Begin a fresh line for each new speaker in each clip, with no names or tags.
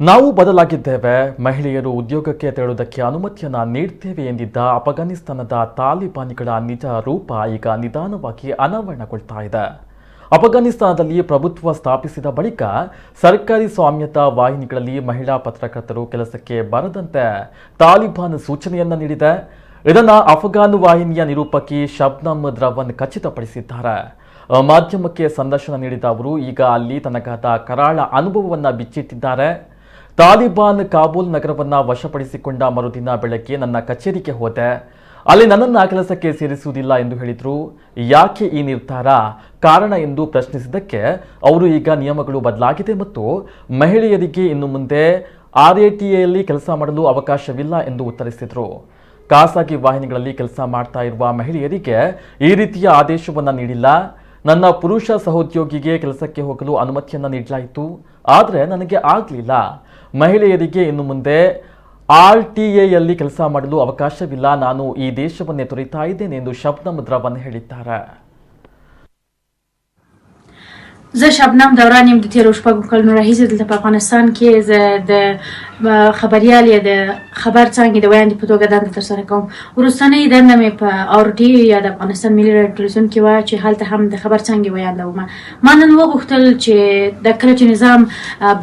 ನಾವು ಬದಲಾಗಿದ್ದೇವೆ, ಮಹಿಳೆಯರು ಉದ್ಯೋಗಕ್ಕೆ ತೆರಳುವುದಕ್ಕೆ ಅನುಮತಿಯನ್ನ ನೀಡುತ್ತೇವೆ ಎಂದಿದ್ದ ಅಫಘಾನಿಸ್ತಾನದ ತಾಲಿಬಾನಿಗಳ ನಿಜ ರೂಪ ಈಗ ನಿಧಾನವಾಗಿ ಅನಾವರಣಗೊಳ್ತಾ ಇದೆ. ಅಫಘಾನಿಸ್ತಾನದಲ್ಲಿ ಪ್ರಭುತ್ವ ಸ್ಥಾಪಿಸಿದ ಬಳಿಕ ಸರ್ಕಾರಿ ಸ್ವಾಮ್ಯತಾ ವಾಹಿನಿಗಳಲ್ಲಿ ಮಹಿಳಾ ಪತ್ರಕರ್ತರು ಕೆಲಸಕ್ಕೆ ಬರದಂತೆ ತಾಲಿಬಾನ್ ಸೂಚನೆಯನ್ನ ನೀಡಿದೆ. ಇದನ್ನು ಅಫಘಾನ್ ವಾಹಿನಿಯ ನಿರೂಪಕಿ ಶಬ್ನಮ್ ದ್ರವನ್ ಖಚಿತಪಡಿಸಿದ್ದಾರೆ. ಮಾಧ್ಯಮಕ್ಕೆ ಸಂದರ್ಶನ ನೀಡಿದ ಅವರು ಈಗ ಅಲ್ಲಿ ತನಗಾದ ಕರಾಳ ಅನುಭವವನ್ನು ಬಿಚ್ಚಿಟ್ಟಿದ್ದಾರೆ. ತಾಲಿಬಾನ್ ಕಾಬೂಲ್ ನಗರವನ್ನ ವಶಪಡಿಸಿಕೊಂಡ ಮರುದಿನ ಬೆಳಗ್ಗೆ ನನ್ನ ಕಚೇರಿಗೆ ಹೋದೆ. ಅಲ್ಲಿ ನನ್ನನ್ನು ಕೆಲಸಕ್ಕೆ ಸೇರಿಸುವುದಿಲ್ಲ ಎಂದು ಹೇಳಿದ್ರು. ಯಾಕೆ ಈ ನಿರ್ಧಾರ, ಕಾರಣ ಎಂದು ಪ್ರಶ್ನಿಸಿದ್ದಕ್ಕೆ ಅವರು ಈಗ ನಿಯಮಗಳು ಬದಲಾಗಿದೆ ಮತ್ತು ಮಹಿಳೆಯರಿಗೆ ಇನ್ನು ಮುಂದೆ RATAಯಲ್ಲಿ ಕೆಲಸ ಮಾಡಲು ಅವಕಾಶವಿಲ್ಲ ಎಂದು ಉತ್ತರಿಸಿದರು. ಖಾಸಗಿ ವಾಹಿನಿಗಳಲ್ಲಿ ಕೆಲಸ ಮಾಡ್ತಾ ಇರುವ ಮಹಿಳೆಯರಿಗೆ ಈ ರೀತಿಯ ಆದೇಶವನ್ನ ನೀಡಿಲ್ಲ. ನನ್ನ ಪುರುಷ ಸಹೋದ್ಯೋಗಿಗೆ ಕೆಲಸಕ್ಕೆ ಹೋಗಲು ಅನುಮತಿಯನ್ನ ನೀಡಲಾಯಿತು, ಆದರೆ ನನಗೆ ಆಗಲಿಲ್ಲ. ಮಹಿಳೆಯರಿಗೆ ಇನ್ನು ಮುಂದೆ RTAಯಲ್ಲಿ ಕೆಲಸ ಮಾಡಲು ಅವಕಾಶವಿಲ್ಲ. ನಾನು ಈ ದೇಶವನ್ನೇ ತೊರೆಯುತ್ತಾ ಇದ್ದೇನೆ ಎಂದು ಶಬ್ನಮ್ ದ್ರವನ್ ಹೇಳಿದ್ದಾರೆ.
زه شبنم دوران یم د تیرو شپږو کلونو راهیسې دلته په افغانستان کې زه د خبریال یا د خبر څانګې د ویاندې په توګه دنده ترسره کوم. وروستنۍ دنده مې په RTA یا د افغانستان ملي راډیو ټلویزیون کې وه چې هلته هم د خبر څانګې ویانده وم. ما نن وغوښتل چې د کله چې نظام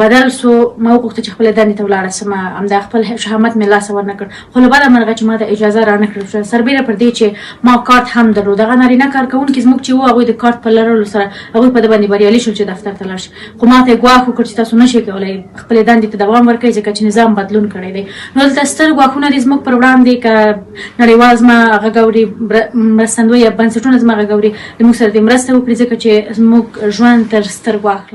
بدل سو ما وغوښتل چې خپلې دندې ته ولاړه سم. همدا خپل شهامت مې لاسه ورنه کړ، خو له بده مرغه چې ما ته اجازه رانه کړل شوه، سربیره پر دې چې ما کارت هم درلود. هغه نارینه کارکوونکي زموږ چې وو هغوی د کارت په لرلو سره هغوی په ده باندې بریالي شول چې دفتر ته لاړ شي، خو ما ته یې ګواښ وکړ چې تاسو نشئ کولی خپلې دندې ته دوام ورکړئ ځکه چې نظام بدلون کړی دی. نو دلته ستر ګواښونه دي زموږ پر وړاندې، که نړیوال زما غږ اوري، مرستندوی یا بنسټونه زما غږ اوري، د موږ سره دې مرسته وکړي ځکه چې زموږ ژوند تر ستر ګواښ